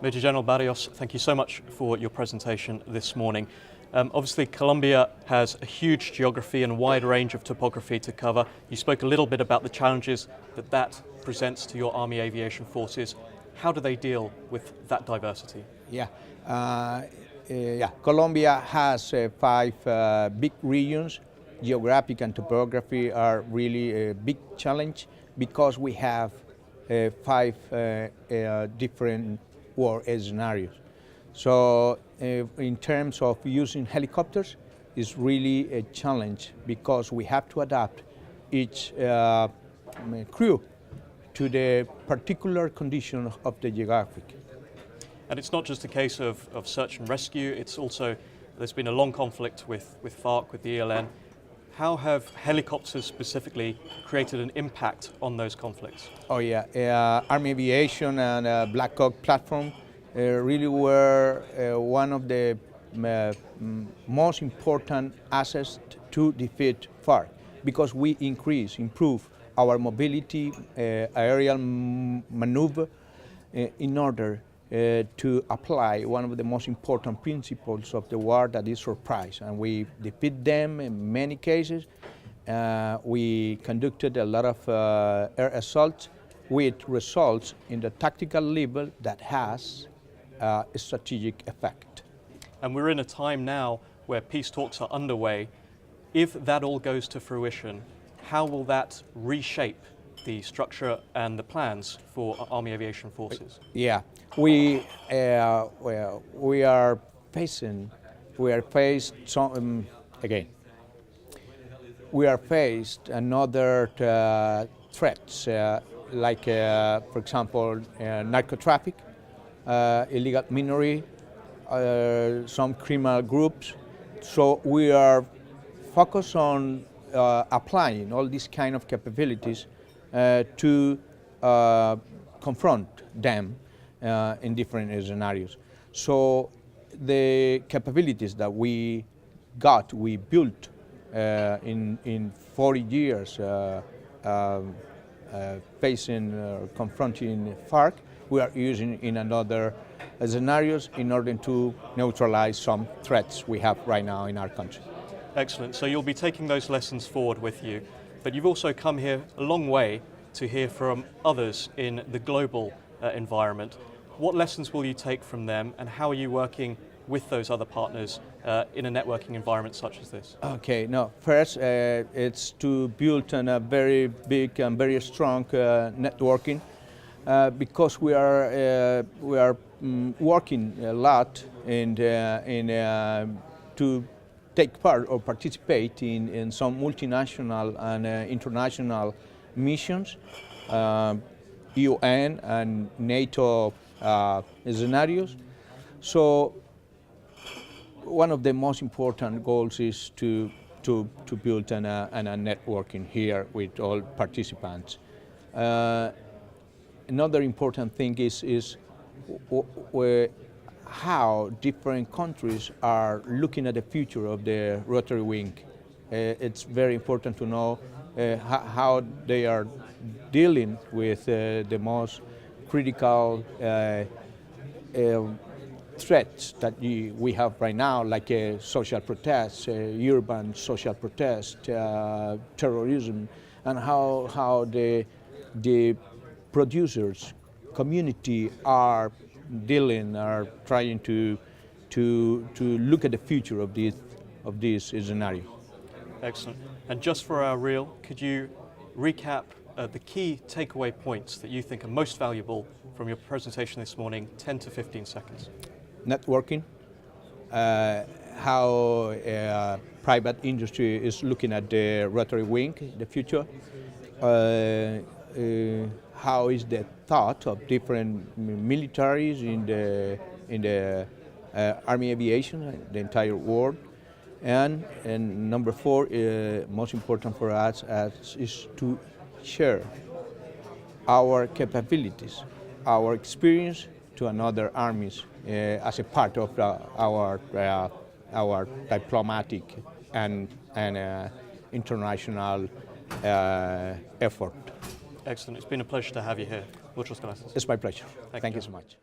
Major General Barrios, thank you so much for your presentation this morning. Obviously, Colombia has a huge geography and a wide range of topography to cover. You spoke a little bit about the challenges that presents to your Army Aviation Forces. How do they deal with that diversity? Colombia has 5 big regions. Geographic and topography are really a big challenge because we have 5 different war scenarios. So in terms of using helicopters, it's really a challenge because we have to adapt each crew to the particular condition of the geographic. And it's not just a case of search and rescue, it's also, there's been a long conflict with FARC, with the ELN. How have helicopters specifically created an impact on those conflicts? Army Aviation and Black Hawk platform really were one of the most important assets to defeat FARC because we improve our mobility, aerial maneuver in order to apply one of the most important principles of the war, that is surprise. And we defeat them in many cases. We conducted a lot of air assaults with results in the tactical level that has a strategic effect. And we're in a time now where peace talks are underway. If that all goes to fruition, how will that reshape the structure and the plans for Army Aviation Forces? We are faced another threats like, for example, narco traffic, illegal minery, some criminal groups. So we are focused on applying all these kind of capabilities to confront them in different scenarios. So the capabilities that we built in 40 years confronting FARC, we are using in another scenarios in order to neutralize some threats we have right now in our country. Excellent. So you'll be taking those lessons forward with you, but you've also come here a long way to hear from others in the global environment. What lessons will you take from them, and how are you working with those other partners in a networking environment such as this? First, it's to build a very big and very strong networking because we are working a lot to take part or participate in some multinational and international missions, UN and NATO scenarios. So one of the most important goals is to build a networking here with all participants. Another important thing is how different countries are looking at the future of the rotary wing. It's very important to know how they are dealing with the most critical threats that we have right now, like social protests, urban social protests, terrorism, and how the producers community are trying to look at the future of this scenario. Excellent. And just for our reel, could you recap the key takeaway points that you think are most valuable from your presentation this morning, 10 to 15 seconds? Networking, how private industry is looking at the rotary wing, the future, how is the thought of different militaries in the Army Aviation, the entire world, and number 4, most important for us is to share our capabilities, our experience to another armies as a part of our diplomatic and international effort. Excellent. It's been a pleasure to have you here. Muchas gracias. It's my pleasure. Thank you so much.